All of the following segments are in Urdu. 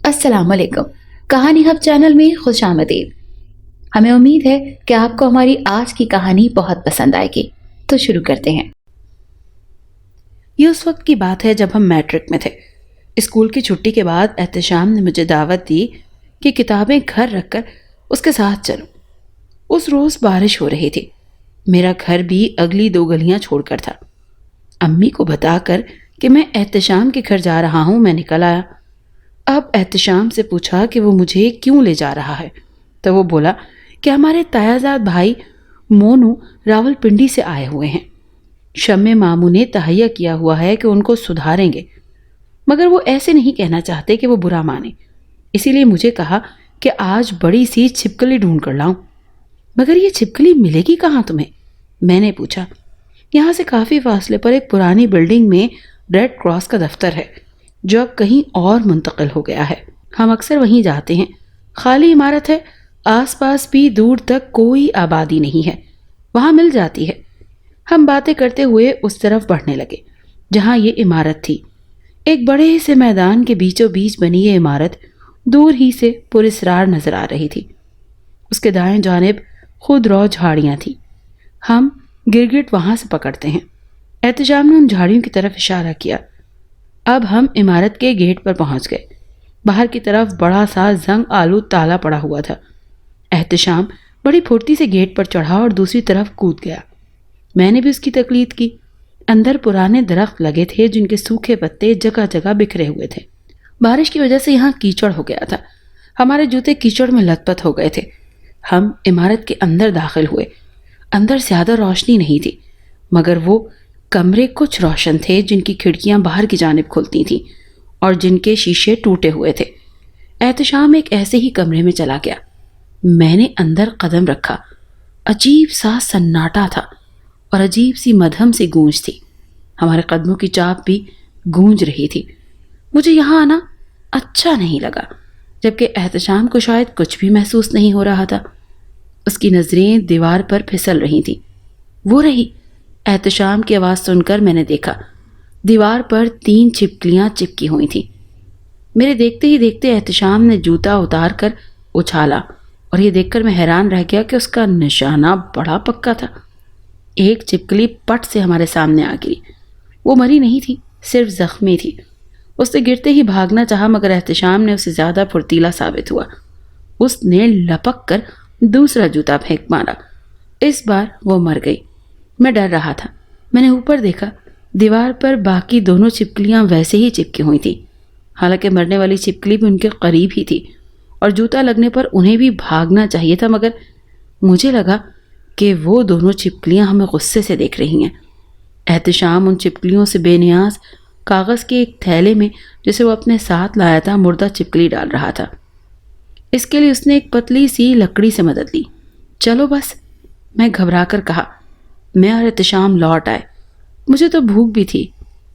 السلام علیکم۔ کہانی ہب چینل میں خوش آمدید۔ ہمیں امید ہے کہ آپ کو ہماری آج کی کہانی بہت پسند آئے گی، تو شروع کرتے ہیں۔ یہ اس وقت کی بات ہے جب ہم میٹرک میں تھے۔ اسکول کی چھٹی کے بعد احتشام نے مجھے دعوت دی کہ کتابیں گھر رکھ کر اس کے ساتھ چلوں۔ اس روز بارش ہو رہی تھی۔ میرا گھر بھی اگلی 2 گلیاں چھوڑ کر تھا۔ امی کو بتا کر کہ میں احتشام کے گھر جا رہا ہوں، میں نکل آیا۔ اب احتشام سے پوچھا کہ وہ مجھے کیوں لے جا رہا ہے، تو وہ بولا کہ ہمارے تایازاد بھائی مونو راول پنڈی سے آئے ہوئے ہیں۔ شمع ماموں نے تہیہ کیا ہوا ہے کہ ان کو سدھاریں گے، مگر وہ ایسے نہیں کہنا چاہتے کہ وہ برا مانے، اسی لیے مجھے کہا کہ آج بڑی سی چھپکلی ڈھونڈ کر لاؤں۔ مگر یہ چھپکلی ملے گی کہاں تمہیں؟ میں نے پوچھا۔ یہاں سے کافی فاصلے پر ایک پرانی بلڈنگ میں ریڈ کراس کا دفتر ہے، جو اب کہیں اور منتقل ہو گیا ہے۔ ہم اکثر وہیں جاتے ہیں۔ خالی عمارت ہے، آس پاس بھی دور تک کوئی آبادی نہیں ہے، وہاں مل جاتی ہے۔ ہم باتیں کرتے ہوئے اس طرف بڑھنے لگے جہاں یہ عمارت تھی۔ ایک بڑے سے میدان کے بیچوں بیچ بنی یہ عمارت دور ہی سے پراسرار نظر آ رہی تھی۔ اس کے دائیں جانب خود رو جھاڑیاں تھیں۔ ہم گرگٹ وہاں سے پکڑتے ہیں۔ احتشام نے ان جھاڑیوں کی طرف اشارہ کیا۔ اب ہم عمارت کے گیٹ پر پہنچ گئے۔ باہر کی طرف بڑا سا زنگ آلود تالا پڑا ہوا تھا۔ احتشام بڑی پھرتی سے گیٹ پر چڑھا اور دوسری طرف کود گیا۔ میں نے بھی اس کی تقلید کی۔ اندر پرانے درخت لگے تھے جن کے سوکھے پتے جگہ جگہ بکھرے ہوئے تھے۔ بارش کی وجہ سے یہاں کیچڑ ہو گیا تھا۔ ہمارے جوتے کیچڑ میں لت پت ہو گئے تھے۔ ہم عمارت کے اندر داخل ہوئے۔ اندر زیادہ روشنی نہیں تھی، مگر وہ کمرے کچھ روشن تھے جن کی کھڑکیاں باہر کی جانب کھلتی تھیں اور جن کے شیشے ٹوٹے ہوئے تھے۔ احتشام ایک ایسے ہی کمرے میں چلا گیا۔ میں نے اندر قدم رکھا۔ عجیب سا سناٹا تھا اور عجیب سی مدھم سی گونج تھی۔ ہمارے قدموں کی چاپ بھی گونج رہی تھی۔ مجھے یہاں آنا اچھا نہیں لگا، جبکہ احتشام کو شاید کچھ بھی محسوس نہیں ہو رہا تھا۔ اس کی نظریں دیوار پر پھسل رہی تھیں۔ وہ رہی۔ احتشام کی آواز سن کر میں نے دیکھا، دیوار پر 3 چھپکلیاں چپکی ہوئی تھیں۔ میرے دیکھتے ہی دیکھتے احتشام نے جوتا اتار کر اچھالا اور یہ دیکھ کر میں حیران رہ گیا کہ اس کا نشانہ بڑا پکا تھا۔ ایک چھپکلی پٹ سے ہمارے سامنے آ گری۔ وہ مری نہیں تھی، صرف زخمی تھی۔ اس نے گرتے ہی بھاگنا چاہا، مگر احتشام نے اسے زیادہ پھرتیلا ثابت ہوا۔ اس نے لپک کر دوسرا جوتا پھینک مارا۔ اس بار وہ مر گئی۔ میں ڈر رہا تھا۔ میں نے اوپر دیکھا، دیوار پر باقی دونوں چھپکلیاں ویسے ہی چپکی ہوئی تھیں، حالانکہ مرنے والی چھپکلی بھی ان کے قریب ہی تھی اور جوتا لگنے پر انہیں بھی بھاگنا چاہیے تھا، مگر مجھے لگا کہ وہ دونوں چھپکلیاں ہمیں غصے سے دیکھ رہی ہیں۔ احتشام ان چھپکلیوں سے بے نیاز کاغذ کے ایک تھیلے میں، جسے وہ اپنے ساتھ لایا تھا، مردہ چھپکلی ڈال رہا تھا۔ اس کے لیے اس نے ایک پتلی سی لکڑی سے مدد لی۔ چلو بس، میں گھبرا کر کہا۔ میں اور احتشام لوٹ آئے۔ مجھے تو بھوک بھی تھی۔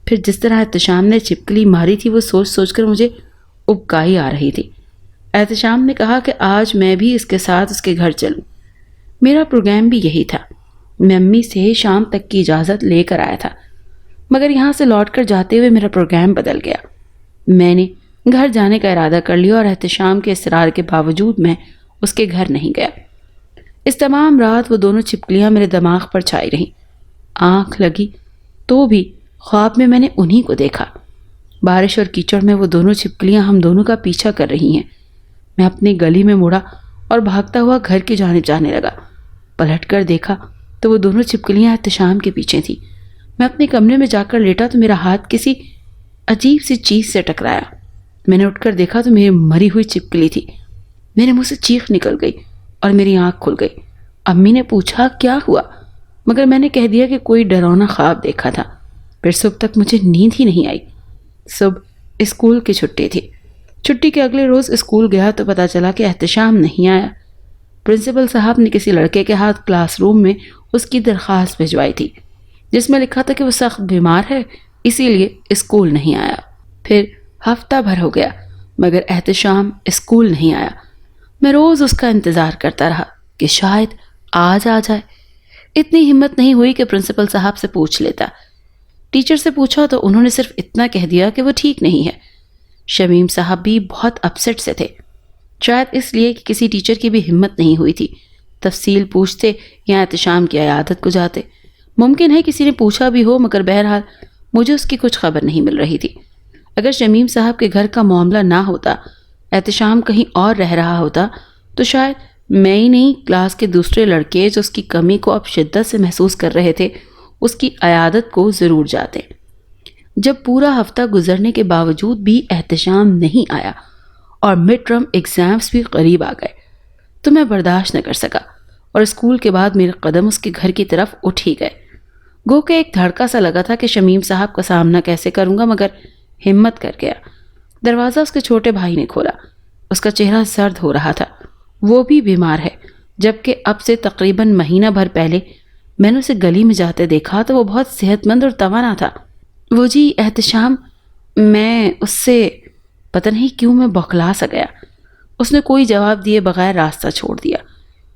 پھر جس طرح احتشام نے چھپکلی ماری تھی، وہ سوچ سوچ کر مجھے ابکائی آ رہی تھی۔ احتشام نے کہا کہ آج میں بھی اس کے ساتھ اس کے گھر چلوں۔ میرا پروگرام بھی یہی تھا۔ میں امی سے شام تک کی اجازت لے کر آیا تھا، مگر یہاں سے لوٹ کر جاتے ہوئے میرا پروگرام بدل گیا۔ میں نے گھر جانے کا ارادہ کر لیا اور احتشام کے اصرار کے باوجود میں اس کے گھر نہیں گیا۔ اس تمام رات وہ دونوں چھپکلیاں میرے دماغ پر چھائی رہیں۔ آنکھ لگی تو بھی خواب میں نے انہی کو دیکھا۔ بارش اور کیچڑ میں وہ دونوں چھپکلیاں ہم دونوں کا پیچھا کر رہی ہیں۔ میں اپنی گلی میں مڑا اور بھاگتا ہوا گھر کی جانب جانے لگا۔ پلٹ کر دیکھا تو وہ دونوں چھپکلیاں احتشام کے پیچھے تھیں۔ میں اپنے کمرے میں جا کر لیٹا تو میرا ہاتھ کسی عجیب سی چیز سے ٹکرایا۔ میں نے اٹھ کر دیکھا تو میری مری ہوئی چھپکلی تھی۔ میرے منہ سے چیخ نکل گئی اور میری آنکھ کھل گئی۔ امی نے پوچھا کیا ہوا، مگر میں نے کہہ دیا کہ کوئی ڈراؤنا خواب دیکھا تھا۔ پھر صبح تک مجھے نیند ہی نہیں آئی۔ صبح اسکول کی چھٹی تھی۔ چھٹی کے اگلے روز اسکول گیا تو پتہ چلا کہ احتشام نہیں آیا۔ پرنسپل صاحب نے کسی لڑکے کے ہاتھ کلاس روم میں اس کی درخواست بھجوائی تھی، جس میں لکھا تھا کہ وہ سخت بیمار ہے، اسی لیے اسکول نہیں آیا۔ پھر ہفتہ بھر ہو گیا، مگر احتشام اسکول نہیں آیا۔ میں روز اس کا انتظار کرتا رہا کہ شاید آج آ جائے۔ اتنی ہمت نہیں ہوئی کہ پرنسپل صاحب سے پوچھ لیتا۔ ٹیچر سے پوچھا تو انہوں نے صرف اتنا کہہ دیا کہ وہ ٹھیک نہیں ہے۔ شمیم صاحب بھی بہت اپسٹ سے تھے، شاید اس لیے کہ کسی ٹیچر کی بھی ہمت نہیں ہوئی تھی تفصیل پوچھتے یا احتشام کی عیادت کو جاتے۔ ممکن ہے کسی نے پوچھا بھی ہو، مگر بہرحال مجھے اس کی کچھ خبر نہیں مل رہی تھی۔ اگر شمیم صاحب کے گھر کا معاملہ نہ ہوتا، احتشام کہیں اور رہ رہا ہوتا، تو شاید میں ہی نہیں، کلاس کے دوسرے لڑکے جو اس کی کمی کو اب شدت سے محسوس کر رہے تھے، اس کی عیادت کو ضرور جاتے۔ جب پورا ہفتہ گزرنے کے باوجود بھی احتشام نہیں آیا اور مڈ ٹرم ایگزامز بھی قریب آ گئے تو میں برداشت نہ کر سکا، اور اسکول کے بعد میرے قدم اس کے گھر کی طرف اٹھ ہی گئے۔ گو کہ ایک دھڑکا سا لگا تھا کہ شمیم صاحب کا سامنا کیسے کروں گا، مگر ہمت کر گیا۔ دروازہ اس کے چھوٹے بھائی نے کھولا۔ اس کا چہرہ زرد ہو رہا تھا، وہ بھی بیمار ہے، جبکہ اب سے تقریباً مہینہ بھر پہلے میں نے اسے گلی میں جاتے دیکھا تو وہ بہت صحت مند اور توانا تھا۔ وہ جی احتشام، میں اس سے پتہ نہیں کیوں میں بوکھلا سا گیا۔ اس نے کوئی جواب دیے بغیر راستہ چھوڑ دیا۔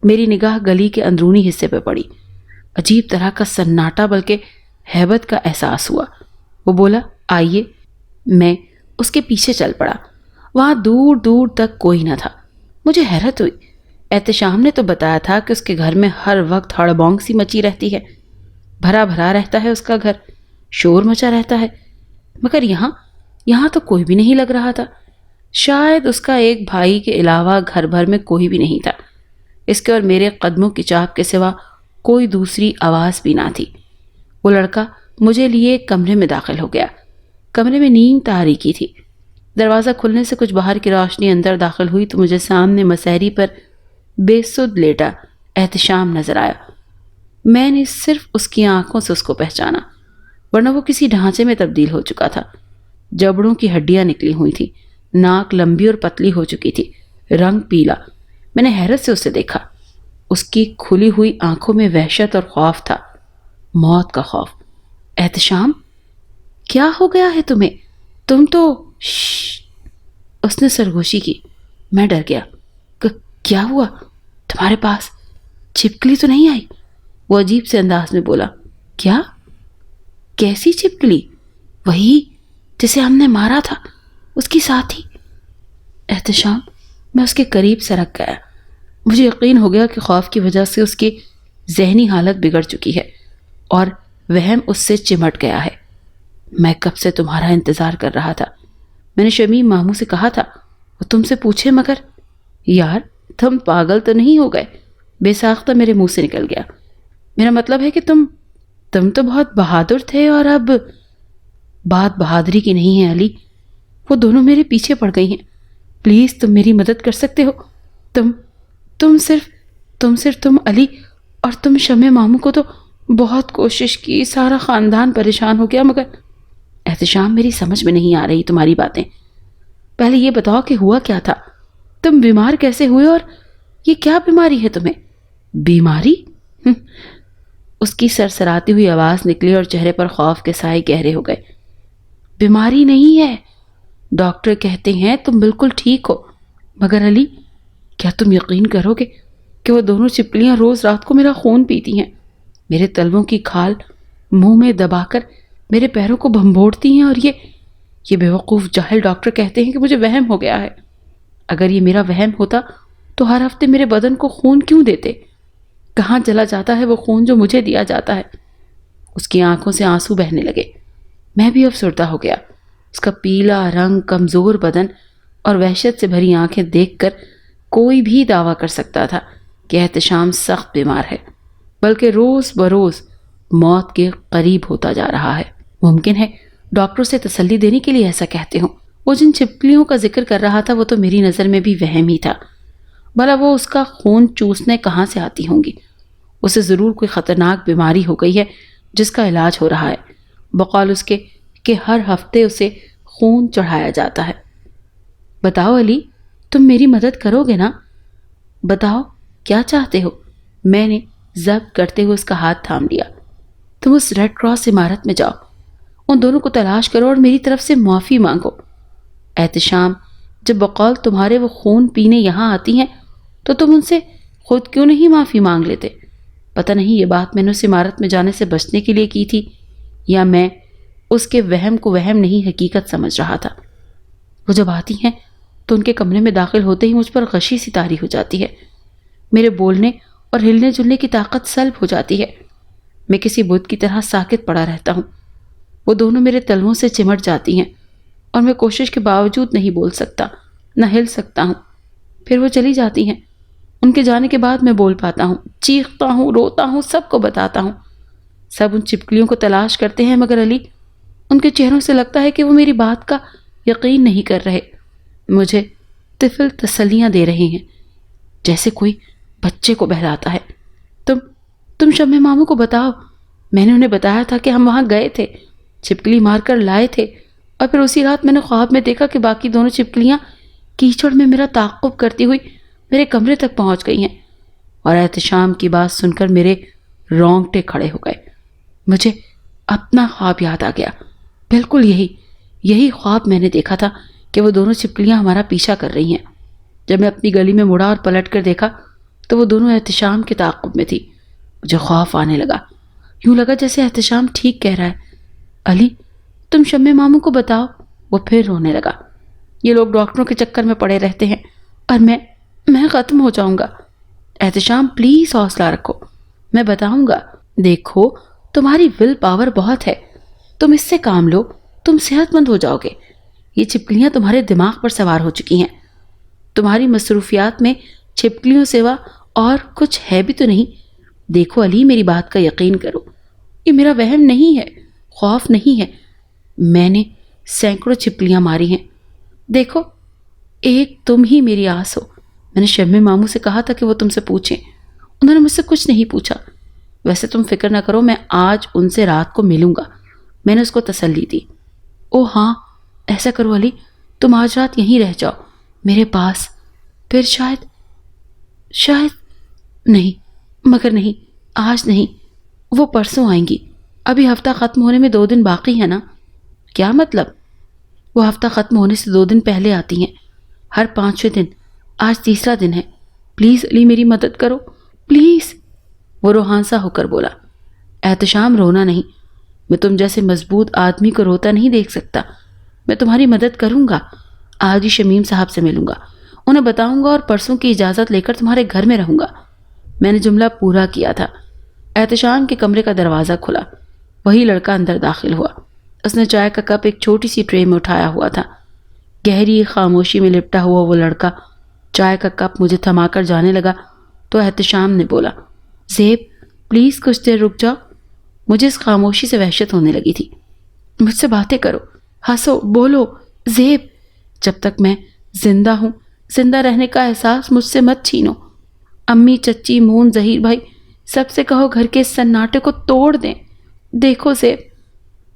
میری نگاہ گلی کے اندرونی حصے پہ پڑی۔ عجیب طرح کا سناٹا بلکہ ہیبت کا احساس ہوا۔ وہ بولا، آئیے۔ میں اس کے پیچھے چل پڑا۔ وہاں دور دور تک کوئی نہ تھا۔ مجھے حیرت ہوئی۔ احتشام نے تو بتایا تھا کہ اس کے گھر میں ہر وقت ہڑبونگ سی مچی رہتی ہے، بھرا بھرا رہتا ہے اس کا گھر، شور مچا رہتا ہے، مگر یہاں تو کوئی بھی نہیں لگ رہا تھا۔ شاید اس کا ایک بھائی کے علاوہ گھر بھر میں کوئی بھی نہیں تھا۔ اس کے اور میرے قدموں کی چاپ کے سوا کوئی دوسری آواز بھی نہ تھی۔ وہ لڑکا مجھے لیے کمرے میں داخل ہو گیا۔ کمرے میں نیم تاریکی تھی۔ دروازہ کھلنے سے کچھ باہر کی روشنی اندر داخل ہوئی تو مجھے سامنے مسہری پر بے سد لیٹا احتشام نظر آیا۔ میں نے صرف اس کی آنکھوں سے اس کو پہچانا، ورنہ وہ کسی ڈھانچے میں تبدیل ہو چکا تھا۔ جبڑوں کی ہڈیاں نکلی ہوئی تھی، ناک لمبی اور پتلی ہو چکی تھی، رنگ پیلا۔ میں نے حیرت سے اسے دیکھا۔ اس کی کھلی ہوئی آنکھوں میں وحشت اور خوف تھا، موت کا خوف۔ احتشام، کیا ہو گیا ہے تمہیں؟ تم تو اس نے سرگوشی کی۔ میں ڈر گیا۔ کیا ہوا؟ تمہارے پاس چھپکلی تو نہیں آئی؟ وہ عجیب سے انداز میں بولا۔ کیا؟ کیسی چھپکلی؟ وہی جسے ہم نے مارا تھا، اس کی ساتھی۔ احتشام، میں اس کے قریب سرک گیا۔ مجھے یقین ہو گیا کہ خوف کی وجہ سے اس کی ذہنی حالت بگڑ چکی ہے اور وہم اس سے چمٹ گیا ہے۔ میں کب سے تمہارا انتظار کر رہا تھا۔ میں نے شمیم ماموں سے کہا تھا وہ تم سے پوچھے، مگر یار تم پاگل تو نہیں ہو گئے؟ بے ساختہ میرے منہ سے نکل گیا۔ میرا مطلب ہے کہ تم تو بہت بہادر تھے، اور اب بات بہادری کی نہیں ہے علی۔ وہ دونوں میرے پیچھے پڑ گئی ہیں۔ پلیز تم میری مدد کر سکتے ہو؟ تم صرف تم علی اور تم شمع ماموں کو تو بہت کوشش کی، سارا خاندان پریشان ہو گیا، مگر احتشام میری سمجھ میں نہیں آ رہی تمہاری باتیں۔ پہلے یہ بتاؤ کہ ہوا کیا تھا؟ تم بیمار کیسے ہوئے، اور یہ کیا بیماری ہے تمہیں؟ بیماری؟ اس کی سرسراتی ہوئی آواز نکلی اور چہرے پر خوف کے سائے گہرے ہو گئے۔ بیماری نہیں ہے، ڈاکٹر کہتے ہیں تم بالکل ٹھیک ہو، مگر علی کیا تم یقین کرو گے کہ وہ دونوں چھپکلیاں روز رات کو میرا خون پیتی ہیں، میرے تلووں کی کھال منہ میں دبا کر میرے پیروں کو بھنبوڑتی ہیں، اور یہ بیوقوف جاہل ڈاکٹر کہتے ہیں کہ مجھے وہم ہو گیا ہے۔ اگر یہ میرا وہم ہوتا تو ہر ہفتے میرے بدن کو خون کیوں دیتے؟ کہاں چلا جاتا ہے وہ خون جو مجھے دیا جاتا ہے؟ اس کی آنکھوں سے آنسو بہنے لگے۔ میں بھی افسردہ ہو گیا۔ اس کا پیلا رنگ، کمزور بدن اور وحشت سے بھری آنکھیں دیکھ کر کوئی بھی دعویٰ کر سکتا تھا کہ احتشام سخت بیمار ہے، بلکہ روز بروز موت کے قریب ہوتا جا رہا ہے۔ ممکن ہے ڈاکٹر سے تسلی دینے کے لیے ایسا کہتے ہوں۔ وہ جن چھپکلیوں کا ذکر کر رہا تھا وہ تو میری نظر میں بھی وہم ہی تھا۔ بھلا وہ اس کا خون چوسنے کہاں سے آتی ہوں گی؟ اسے ضرور کوئی خطرناک بیماری ہو گئی ہے جس کا علاج ہو رہا ہے، بقول اس کے کہ ہر ہفتے اسے خون چڑھایا جاتا ہے۔ بتاؤ علی، تم میری مدد کرو گے نا؟ بتاؤ کیا چاہتے ہو؟ میں نے ضبط کرتے ہوئے اس کا ہاتھ تھام لیا۔ تم اس ریڈ کراس عمارت میں جاؤ، ان دونوں کو تلاش کرو اور میری طرف سے معافی مانگو۔ احتشام، جب بقول تمہارے وہ خون پینے یہاں آتی ہیں تو تم ان سے خود کیوں نہیں معافی مانگ لیتے؟ پتہ نہیں یہ بات میں نے اس عمارت میں جانے سے بچنے کے لیے کی تھی، یا میں اس کے وہم کو وہم نہیں حقیقت سمجھ رہا تھا۔ وہ جب آتی ہیں تو ان کے کمرے میں داخل ہوتے ہی مجھ پر غشی سی طاری ہو جاتی ہے. میرے بولنے اور ہلنے جلنے کی طاقت سلب ہو جاتی ہے. میں کسی بت کی طرح ساکت پڑا رہتا ہوں. وہ دونوں میرے تلووں سے چمٹ جاتی ہیں اور میں کوشش کے باوجود نہیں بول سکتا، نہ ہل سکتا ہوں. پھر وہ چلی جاتی ہیں. ان کے جانے کے بعد میں بول پاتا ہوں، چیختا ہوں، روتا ہوں، سب کو بتاتا ہوں. سب ان چپکلیوں کو تلاش کرتے ہیں، مگر علی، ان کے چہروں سے لگتا ہے کہ وہ میری بات کا یقین نہیں کر رہے. مجھے طفل تسلیاں دے رہے ہیں، جیسے کوئی بچے کو بہلاتا ہے. تم شمع ماموں کو بتاؤ. میں نے انہیں بتایا تھا کہ ہم وہاں گئے تھے، چھپکلی مار کر لائے تھے، اور پھر اسی رات میں نے خواب میں دیکھا کہ باقی دونوں چھپکلیاں کیچڑ میں میرا تعاقب کرتی ہوئی میرے کمرے تک پہنچ گئی ہیں. اور احتشام کی بات سن کر میرے رونگٹے کھڑے ہو گئے. مجھے اپنا خواب یاد آ گیا. بالکل یہی خواب میں نے دیکھا تھا کہ وہ دونوں چھپکلیاں ہمارا پیچھا کر رہی ہیں. جب میں اپنی گلی میں مڑا اور پلٹ کر دیکھا تو وہ دونوں احتشام کے تعاقب میں تھی. مجھے خوف آنے لگا. یوں لگا جیسے احتشام ٹھیک کہہ رہا ہے. علی، تم شمع ماموں کو بتاؤ. وہ پھر رونے لگا. یہ لوگ ڈاکٹروں کے چکر میں پڑے رہتے ہیں اور میں ختم ہو جاؤں گا. احتشام، پلیز حوصلہ رکھو، میں بتاؤں گا. دیکھو، تمہاری ول پاور بہت ہے، تم اس سے کام لو، تم صحت مند ہو جاؤ گے. یہ چھپکلیاں تمہارے دماغ پر سوار ہو چکی ہیں. تمہاری مصروفیات میں چھپکلیوں سوا اور کچھ ہے بھی تو نہیں. دیکھو علی، میری بات کا یقین کرو، یہ میرا وہم نہیں ہے، خوف نہیں ہے. میں نے سینکڑوں چھپکلیاں ماری ہیں. دیکھو، ایک تم ہی میری آس ہو. میں نے شمع ماموں سے کہا تھا کہ وہ تم سے پوچھیں. انہوں نے مجھ سے کچھ نہیں پوچھا. ویسے تم فکر نہ کرو، میں آج ان سے رات کو ملوں گا. میں نے اس کو تسلی دی. او ہاں، ایسا کرو علی، تم آج رات یہیں رہ جاؤ میرے پاس. پھر شاید نہیں، مگر نہیں، آج نہیں، وہ پرسوں آئیں گی. ابھی ہفتہ ختم ہونے میں 2 دن باقی ہے نا. کیا مطلب؟ وہ ہفتہ ختم ہونے سے 2 دن پہلے آتی ہیں، ہر 5ویں دن. آج تیسرا دن ہے. پلیز علی، میری مدد کرو، پلیز. وہ روحانسا ہو کر بولا. احتشام، رونا نہیں. میں تم جیسے مضبوط آدمی کو روتا نہیں دیکھ سکتا. میں تمہاری مدد کروں گا. آج ہی شمیم صاحب سے ملوں گا، انہیں بتاؤں گا اور پرسوں کی اجازت لے کر تمہارے گھر میں رہوں گا. میں نے جملہ پورا کیا تھا. احتشام کے کمرے کا دروازہ کھلا. وہی لڑکا اندر داخل ہوا. اس نے چائے کا کپ ایک چھوٹی سی ٹرے میں اٹھایا ہوا تھا. گہری خاموشی میں لپٹا ہوا وہ لڑکا چائے کا کپ مجھے تھما کر جانے لگا تو احتشام نے بولا، زیب، پلیز کچھ دیر رک جاؤ. مجھے اس خاموشی سے وحشت ہونے لگی تھی. مجھ سے باتیں کرو، ہنسو، بولو. زیب، جب تک میں زندہ ہوں، زندہ رہنے کا احساس مجھ سے مت چھینو. امی، چچی، مون، ظہیر بھائی، سب سے کہو گھر کے اس سناٹے کو توڑ دیں. دیکھو زیب.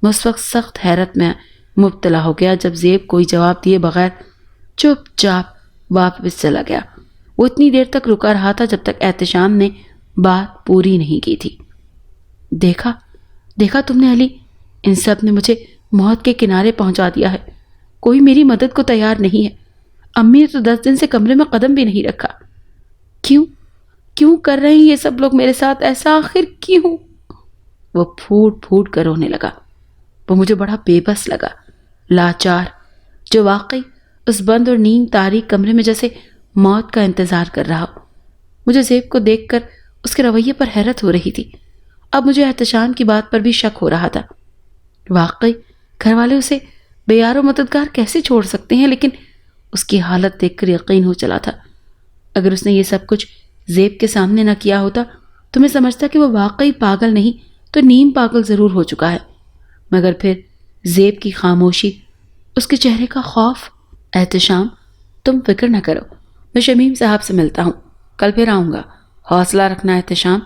میں اس وقت سخت حیرت میں مبتلا ہو گیا جب زیب کوئی جواب دیے بغیر چپ چاپ واپس چلا گیا. وہ اتنی دیر تک رکا رہا تھا جب تک احتشام نے بات پوری نہیں کی تھی. دیکھا تم نے علی، ان سب نے مجھے موت کے کنارے پہنچا دیا ہے. کوئی میری مدد کو تیار نہیں ہے. امی نے تو 10 دن سے کمرے میں قدم بھی نہیں رکھا. کیوں کر رہے ہیں یہ سب لوگ میرے ساتھ ایسا؟ آخر کیوں؟ وہ پھوٹ پھوٹ کر رونے لگا. وہ مجھے بڑا بے بس لگا، لاچار، جو واقعی اس بند اور نیم تاریک کمرے میں جیسے موت کا انتظار کر رہا ہو. مجھے زیب کو دیکھ کر اس کے رویے پر حیرت ہو رہی تھی. اب مجھے احتشام کی بات پر بھی شک ہو رہا تھا. واقعی گھر والے اسے بے یار و مددگار کیسے چھوڑ سکتے ہیں؟ لیکن اس کی حالت دیکھ کر یقین ہو چلا تھا. اگر اس نے یہ سب کچھ زیب کے سامنے نہ کیا ہوتا تو میں سمجھتا کہ وہ واقعی پاگل نہیں تو نیم پاگل ضرور ہو چکا ہے. مگر پھر زیب کی خاموشی، اس کے چہرے کا خوف. احتشام، تم فکر نہ کرو، میں شمیم صاحب سے ملتا ہوں، کل پھر آؤں گا. حوصلہ رکھنا احتشام.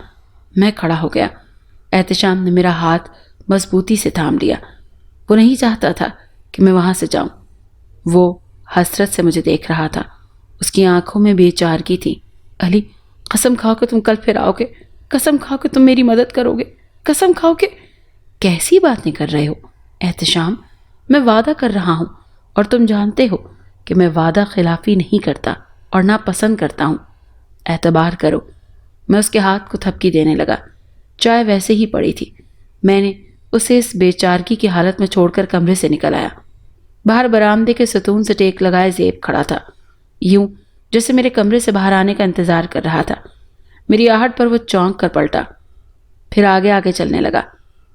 میں کھڑا ہو گیا. احتشام نے میرا ہاتھ مضبوطی سے تھام لیا. وہ نہیں چاہتا تھا کہ میں وہاں سے جاؤں. وہ حسرت سے مجھے دیکھ رہا تھا. اس کی آنکھوں میں بے چارگی تھی. علی، قسم کھاؤ کہ تم کل پھر آؤ گے. قسم کھاؤ کہ تم میری مدد کرو گے. قسم کھاؤ کہ... کیسی باتیں کر رہے ہو احتشام؟ میں وعدہ کر رہا ہوں، اور تم جانتے ہو کہ میں وعدہ خلافی نہیں کرتا اور نہ پسند کرتا ہوں. اعتبار کرو. میں اس کے ہاتھ کو تھپکی دینے لگا. چائے ویسے ہی پڑی تھی. میں نے اسے اس بے چارگی کی حالت میں چھوڑ کر کمرے سے نکل آیا. باہر برآمدے کے ستون سے ٹیک لگائے زیب کھڑا تھا، یوں جیسے میرے کمرے سے باہر آنے کا انتظار کر رہا تھا۔ میری آہٹ پر وہ چونک کر پلٹا، پھر آگے آگے چلنے لگا۔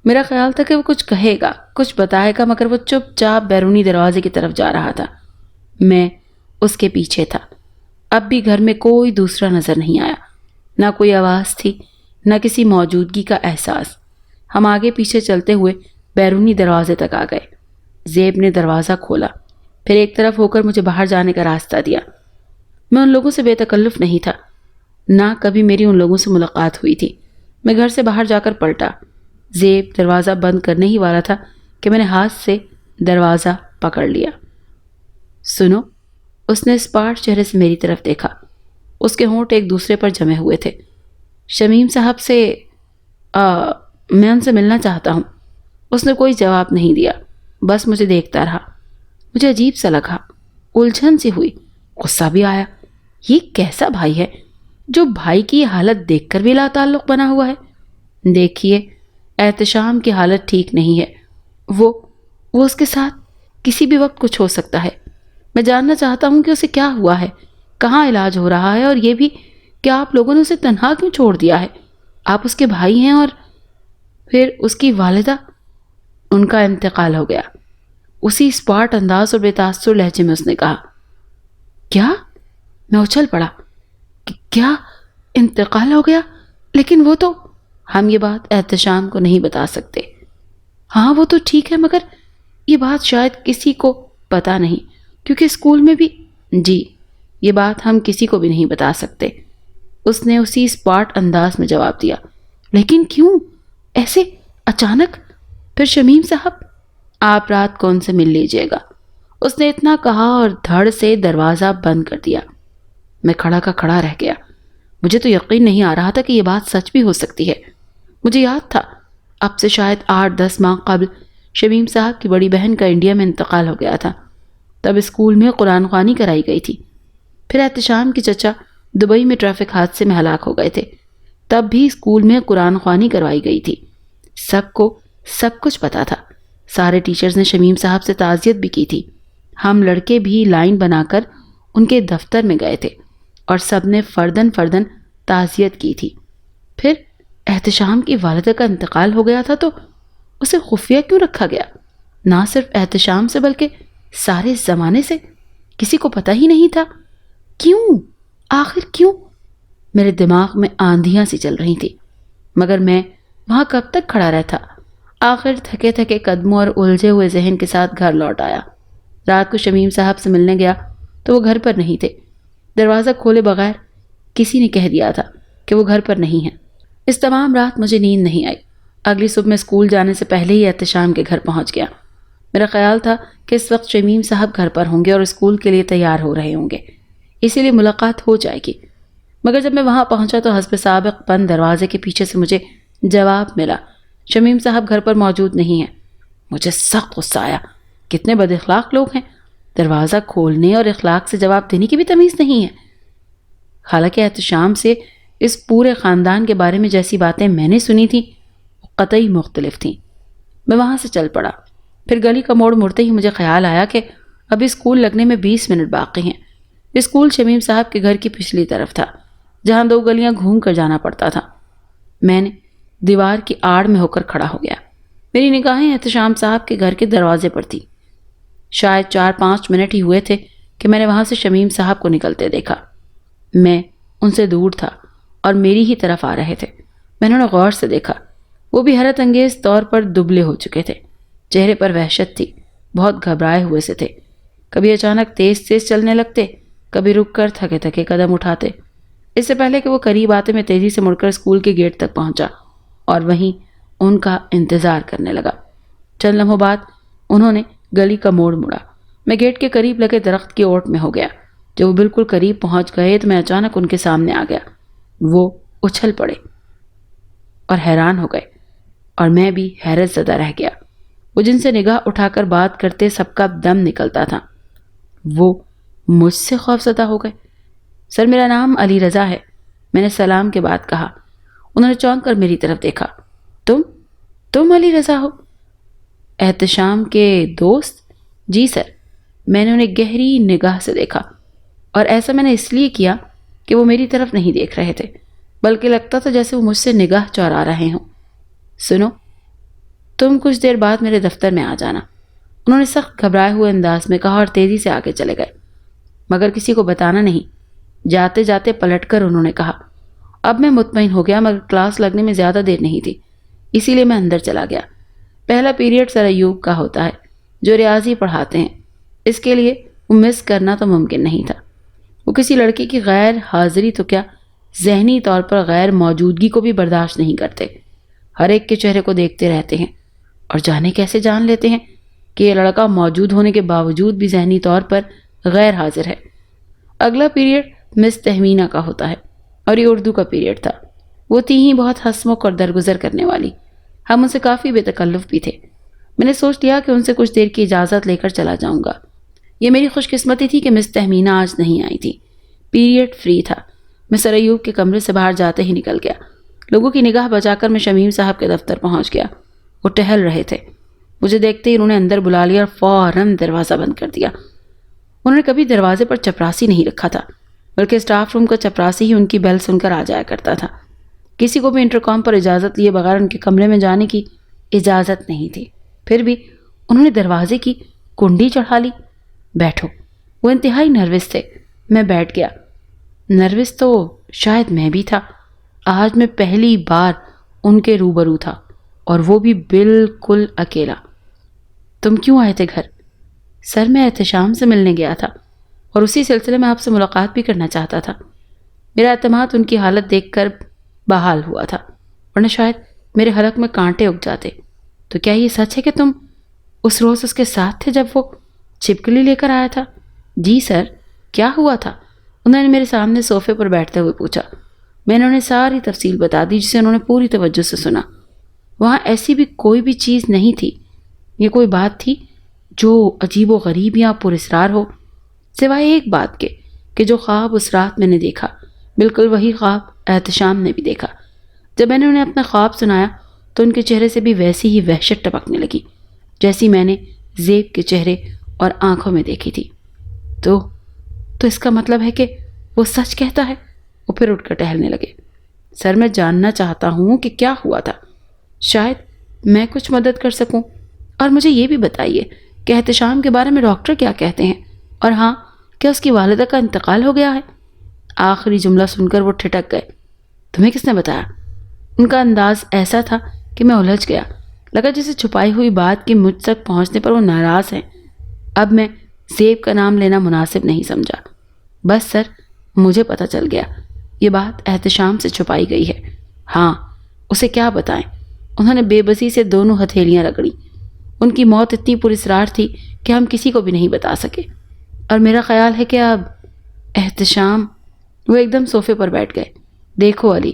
میرا خیال تھا کہ وہ کچھ کہے گا، کچھ بتائے گا، مگر وہ چپ چاپ بیرونی دروازے کی طرف جا رہا تھا۔ میں اس کے پیچھے تھا۔ اب بھی گھر میں کوئی دوسرا نظر نہیں آیا، نہ کوئی آواز تھی، نہ کسی موجودگی کا احساس۔ ہم آگے پیچھے چلتے ہوئے بیرونی دروازے تک آ گئے۔ زیب نے دروازہ کھولا، پھر ایک طرف ہو کر مجھے باہر جانے کا راستہ دیا۔ میں ان لوگوں سے بے تکلف نہیں تھا، نہ کبھی میری ان لوگوں سے ملاقات ہوئی تھی۔ میں گھر سے باہر جا کر پلٹا۔ زیب دروازہ بند کرنے ہی والا تھا کہ میں نے ہاتھ سے دروازہ پکڑ لیا۔ سنو، اس نے اسپاٹ چہرے سے میری طرف دیکھا۔ اس کے ہونٹ ایک دوسرے پر جمے ہوئے تھے۔ شمیم صاحب سے میں ان سے ملنا چاہتا ہوں۔ اس نے کوئی جواب نہیں دیا، بس مجھے دیکھتا رہا۔ مجھے عجیب سا لگا، الجھن سی ہوئی، غصہ بھی آیا۔ یہ کیسا بھائی ہے جو بھائی کی یہ حالت دیکھ کر بھی لا تعلق بنا ہوا ہے؟ دیکھیے، احتشام کی حالت ٹھیک نہیں ہے۔ وہ اس کے ساتھ کسی بھی وقت کچھ ہو سکتا ہے۔ میں جاننا چاہتا ہوں کہ اسے کیا ہوا ہے، کہاں علاج ہو رہا ہے، اور یہ بھی کہ آپ لوگوں نے اسے تنہا کیوں چھوڑ دیا ہے؟ آپ اس کے بھائی ہیں۔ اور پھر اس کی والدہ، ان کا انتقال ہو گیا۔ اسی اسپاٹ انداز اور بے تاثر لہجے میں اس نے کہا۔ کیا؟ میں اچھل پڑا۔ کیا انتقال ہو گیا؟ لیکن وہ تو… ہم یہ بات احتشام کو نہیں بتا سکتے۔ ہاں وہ تو ٹھیک ہے، مگر یہ بات شاید کسی کو پتا نہیں، کیونکہ اسکول میں بھی… جی، یہ بات ہم کسی کو بھی نہیں بتا سکتے، اس نے اسی اسپاٹ انداز میں جواب دیا۔ لیکن کیوں ایسے اچانک؟ پھر شمیم صاحب، آپ رات کو ان سے مل لیجئے گا، اس نے اتنا کہا اور دھڑ سے دروازہ بند کر دیا۔ میں کھڑا کا کھڑا رہ گیا۔ مجھے تو یقین نہیں آ رہا تھا کہ یہ بات سچ بھی ہو سکتی ہے۔ مجھے یاد تھا اب سے شاید 8-10 ماہ قبل شمیم صاحب کی بڑی بہن کا انڈیا میں انتقال ہو گیا تھا۔ تب اسکول میں قرآن خوانی کرائی گئی تھی۔ پھر احتشام کے چچا دبئی میں ٹریفک حادثے میں ہلاک ہو گئے تھے۔ تب بھی اسکول میں قرآن خوانی کروائی گئی تھی۔ سب کو سب کچھ پتا تھا۔ سارے ٹیچرز نے شمیم صاحب سے تعزیت بھی کی تھی۔ ہم لڑکے بھی لائن بنا کر ان کے دفتر میں گئے تھے اور سب نے فردن تعزیت کی تھی۔ پھر احتشام کی والدہ کا انتقال ہو گیا تھا تو اسے خفیہ کیوں رکھا گیا؟ نہ صرف احتشام سے بلکہ سارے زمانے سے کسی کو پتہ ہی نہیں تھا۔ کیوں؟ آخر کیوں؟ میرے دماغ میں آندھیاں سی چل رہی تھی، مگر میں وہاں کب تک کھڑا رہتا؟ آخر تھکے تھکے قدموں اور الجھے ہوئے ذہن کے ساتھ گھر لوٹ آیا۔ رات کو شمیم صاحب سے ملنے گیا تو وہ گھر پر نہیں تھے۔ دروازہ کھولے بغیر کسی نے کہہ دیا تھا کہ وہ گھر پر نہیں ہیں۔ اس تمام رات مجھے نیند نہیں آئی۔ اگلی صبح میں اسکول جانے سے پہلے ہی احتشام کے گھر پہنچ گیا۔ میرا خیال تھا کہ اس وقت شمیم صاحب گھر پر ہوں گے اور اسکول کے لیے تیار ہو رہے ہوں گے، اسی لیے ملاقات ہو جائے گی۔ مگر جب میں وہاں پہنچا تو حسب سابق بند دروازے کے پیچھے سے مجھے جواب ملا، شمیم صاحب گھر پر موجود نہیں ہیں۔ مجھے سخت غصہ آیا۔ کتنے بد اخلاق لوگ ہیں، دروازہ کھولنے اور اخلاق سے جواب دینے کی بھی تمیز نہیں ہے۔ حالانکہ احتشام سے اس پورے خاندان کے بارے میں جیسی باتیں میں نے سنی تھیں وہ قطعی مختلف تھیں۔ میں وہاں سے چل پڑا۔ پھر گلی کا موڑ مڑتے ہی مجھے خیال آیا کہ ابھی اسکول لگنے میں 20 منٹ باقی ہیں۔ اسکول شمیم صاحب کے گھر کی پچھلی طرف تھا، جہاں 2 گلیاں گھوم کر جانا پڑتا تھا۔ میں نے دیوار کی آڑ میں ہو کر کھڑا ہو گیا۔ میری نگاہیں احتشام صاحب کے گھر کے دروازے پر تھی۔ شاید 4-5 منٹ ہی ہوئے تھے کہ میں نے وہاں سے شمیم صاحب کو نکلتے دیکھا۔ میں ان سے دور تھا اور میری ہی طرف آ رہے تھے۔ میں نے انہیں غور سے دیکھا۔ وہ بھی حیرت انگیز طور پر دبلے ہو چکے تھے، چہرے پر وحشت تھی، بہت گھبرائے ہوئے سے تھے۔ کبھی اچانک تیز تیز چلنے لگتے، کبھی رک کر تھکے تھکے قدم اٹھاتے۔ اس سے پہلے کہ وہ قریب آتے میں تیزی سے مڑ کر اسکول کے گیٹ تک پہنچا اور وہیں ان کا انتظار کرنے لگا۔ چند لمحوں بعد انہوں نے گلی کا موڑ مڑا۔ میں گیٹ کے قریب لگے درخت کی اوٹ میں ہو گیا۔ جب وہ بالکل قریب پہنچ گئے تو میں اچانک ان کے سامنے آ گیا۔ وہ اچھل پڑے اور حیران ہو گئے، اور میں بھی حیرت زدہ رہ گیا۔ وہ جن سے نگاہ اٹھا کر بات کرتے سب کا دم نکلتا تھا، وہ مجھ سے خوف زدہ ہو گئے۔ سر، میرا نام علی رضا ہے، میں نے سلام کے بعد کہا۔ انہوں نے چونک کر میری طرف دیکھا۔ تم علی رضا ہو؟ احتشام کے دوست؟ جی سر، میں نے انہیں گہری نگاہ سے دیکھا، اور ایسا میں نے اس لیے کیا کہ وہ میری طرف نہیں دیکھ رہے تھے، بلکہ لگتا تھا جیسے وہ مجھ سے نگاہ چرا رہے ہوں۔ سنو، تم کچھ دیر بعد میرے دفتر میں آ جانا، انہوں نے سخت گھبرائے ہوئے انداز میں کہا اور تیزی سے آگے چلے گئے، مگر کسی کو بتانا نہیں۔ جاتے جاتے پلٹ کر انہوں نے کہا، اب میں مطمئن ہو گیا، مگر کلاس لگنے میں زیادہ دیر نہیں تھی، اسی لیے میں اندر چلا گیا۔ پہلا پیریڈ سر ایوب کا ہوتا ہے جو ریاضی پڑھاتے ہیں، اس کے لیے وہ مس کرنا تو ممکن نہیں تھا۔ وہ کسی لڑکی کی غیر حاضری تو کیا، ذہنی طور پر غیر موجودگی کو بھی برداشت نہیں کرتے۔ ہر ایک کے چہرے کو دیکھتے رہتے ہیں اور جانے کیسے جان لیتے ہیں کہ یہ لڑکا موجود ہونے کے باوجود بھی ذہنی طور پر غیر حاضر ہے۔ اگلا پیریڈ مس تہمینہ کا ہوتا ہے اور یہ اردو کا پیریڈ تھا۔ وہ تھی ہی بہت ہنسمکھ اور درگزر کرنے والی۔ ہم ان سے کافی بے تکلف بھی تھے۔ میں نے سوچ لیا کہ ان سے کچھ دیر کی اجازت لے کر چلا جاؤں گا۔ یہ میری خوش قسمتی تھی کہ مس تہمینہ آج نہیں آئی تھی۔ پیریڈ فری تھا۔ میں سر ایوب کے کمرے سے باہر جاتے ہی نکل گیا۔ لوگوں کی نگاہ بچا کر میں شمیم صاحب کے دفتر پہنچ گیا۔ وہ ٹہل رہے تھے۔ مجھے دیکھتے ہی انہوں نے اندر بلا لیا اور فوراً دروازہ بند کر دیا۔ انہوں نے کبھی دروازے پر چپراسی نہیں رکھا تھا، بلکہ اسٹاف روم کا چپراسی ہی ان کی بیل سن کر آ جایا کرتا تھا۔ کسی کو بھی انٹرکام پر اجازت لیے بغیر ان کے کمرے میں جانے کی اجازت نہیں تھی۔ پھر بھی انہوں نے دروازے کی کنڈی چڑھا لی۔ بیٹھو۔ وہ انتہائی نروس تھے۔ میں بیٹھ گیا۔ نروس تو شاید میں بھی تھا۔ آج میں پہلی بار ان کے روبرو تھا، اور وہ بھی بالکل اکیلا۔ تم کیوں آئے تھے گھر؟ سر، میں احتشام سے ملنے گیا تھا اور اسی سلسلے میں آپ سے ملاقات بھی کرنا چاہتا تھا۔ میرا اعتماد ان کی حالت دیکھ کر بحال ہوا تھا، ورنہ شاید میرے حلق میں کانٹے اگ جاتے۔ تو کیا یہ سچ ہے کہ تم اس روز اس کے ساتھ تھے جب وہ چھپکلی لے کر آیا تھا؟ جی سر۔ کیا ہوا تھا؟ انہوں نے میرے سامنے صوفے پر بیٹھتے ہوئے پوچھا۔ میں نے انہیں ساری تفصیل بتا دی جسے انہوں نے پوری توجہ سے سنا۔ وہاں ایسی بھی کوئی بھی چیز نہیں تھی، یہ کوئی بات تھی جو عجیب و غریب یا پراسرار ہو، سوائے ایک بات کے کہ جو خواب اس رات میں نے دیکھا، بالکل وہی خواب احتشام نے بھی دیکھا۔ جب میں نے انہیں اپنا خواب سنایا تو ان کے چہرے سے بھی ویسی ہی وحشت ٹپکنے لگی جیسی میں نے زیب کے چہرے اور آنکھوں میں دیکھی تھی۔ تو اس کا مطلب ہے کہ وہ سچ کہتا ہے؟ وہ پھر اٹھ کر ٹہلنے لگے۔ سر، میں جاننا چاہتا ہوں کہ کیا ہوا تھا، شاید میں کچھ مدد کر سکوں۔ اور مجھے یہ بھی بتائیے کہ احتشام کے بارے میں ڈاکٹر کیا کہتے ہیں، اور ہاں، کیا اس کی والدہ کا انتقال ہو گیا ہے؟ آخری جملہ سن کر وہ ٹھٹک گئے۔ تمہیں کس نے بتایا؟ ان کا انداز ایسا تھا کہ میں الجھ گیا۔ لگا جیسے چھپائی ہوئی بات کی مجھ تک پہنچنے پر وہ ناراض ہیں۔ اب میں زیب کا نام لینا مناسب نہیں سمجھا۔ بس سر، مجھے پتہ چل گیا، یہ بات احتشام سے چھپائی گئی ہے۔ ہاں، اسے کیا بتائیں؟ انہوں نے بے بسی سے دونوں ہتھیلیاں رگڑی۔ ان کی موت اتنی پراسرار تھی کہ ہم کسی کو بھی نہیں بتا سکے، اور میرا خیال ہے کہ اب احتشام… وہ ایک دم صوفے پر بیٹھ گئے۔ دیکھو علی،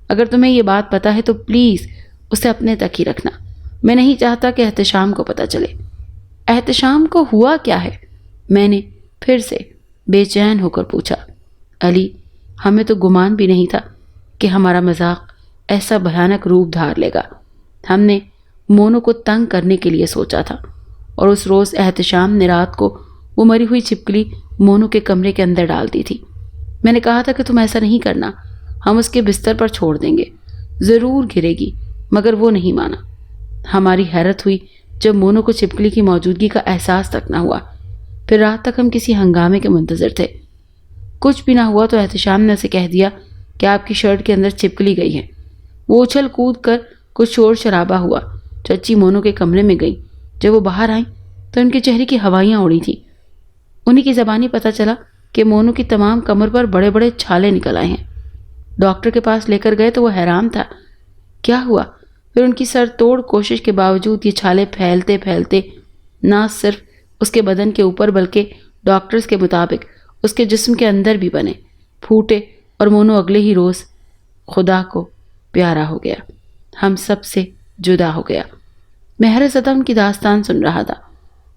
اگر تمہیں یہ بات پتہ ہے تو پلیز اسے اپنے تک ہی رکھنا۔ میں نہیں چاہتا کہ احتشام کو پتہ چلے۔ احتشام کو ہوا کیا ہے؟ میں نے پھر سے بے چین ہو کر پوچھا۔ علی، ہمیں تو گمان بھی نہیں تھا کہ ہمارا مذاق ایسا بھیانک روپ دھار لے گا۔ ہم نے مونو کو تنگ کرنے کے لیے سوچا تھا، اور اس روز احتشام نے رات کو وہ مری ہوئی چھپکلی مونو کے کمرے کے اندر ڈال دی تھی۔ میں نے کہا تھا کہ تم ایسا نہیں کرنا، ہم اس کے بستر پر چھوڑ دیں گے، ضرور گرے گی، مگر وہ نہیں مانا۔ ہماری حیرت ہوئی جب مونو کو چھپکلی کی موجودگی کا احساس تک نہ ہوا۔ پھر رات تک ہم کسی ہنگامے کے منتظر تھے۔ کچھ بھی نہ ہوا تو احتشام نے اسے کہہ دیا کہ آپ کی شرٹ کے اندر چھپکلی گئی ہے۔ وہ اچھل کود کر کچھ شور شرابہ ہوا۔ چچی مونو کے کمرے میں گئی۔ جب وہ باہر آئیں تو ان کے چہرے کی ہوائیاں اڑی تھیں۔ انہی کی زبانی پتہ چلا کہ مونو کی تمام کمر پر بڑے بڑے چھالے نکل آئے ہیں۔ ڈاکٹر کے پاس لے کر گئے تو وہ حیران تھا۔ کیا ہوا؟ پھر ان کی سر توڑ کوشش کے باوجود یہ چھالے پھیلتے پھیلتے نہ صرف اس کے بدن کے اوپر بلکہ ڈاکٹرز کے مطابق اس کے جسم کے اندر بھی بنے، پھوٹے، اور مونو اگلے ہی روز خدا کو پیارا ہو گیا، ہم سب سے جدا ہو گیا۔ میں حیرت زدہ ان کی داستان سن رہا تھا۔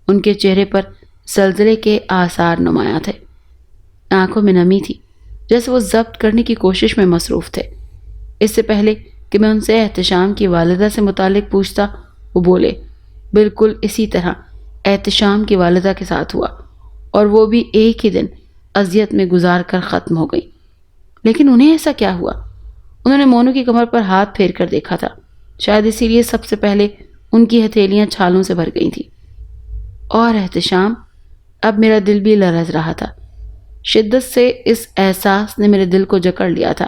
ان کے چہرے پر زلزلے کے آثار نمایاں تھے، آنکھوں میں نمی تھی، جیسے وہ ضبط کرنے کی کوشش میں مصروف تھے۔ اس سے پہلے کہ میں ان سے احتشام کی والدہ سے متعلق پوچھتا، وہ بولے، بالکل اسی طرح احتشام کی والدہ کے ساتھ ہوا۔ اور وہ بھی ایک ہی دن اذیت میں گزار کر ختم ہو گئی۔ لیکن انہیں ایسا کیا ہوا؟ انہوں نے مونو کی کمر پر ہاتھ پھیر کر دیکھا تھا، شاید اسی لیے سب سے پہلے ان کی ہتھیلیاں چھالوں سے بھر گئی تھیں۔ اور احتشام، اب میرا دل بھی لرز رہا تھا۔ شدت سے اس احساس نے میرے دل کو جکڑ لیا تھا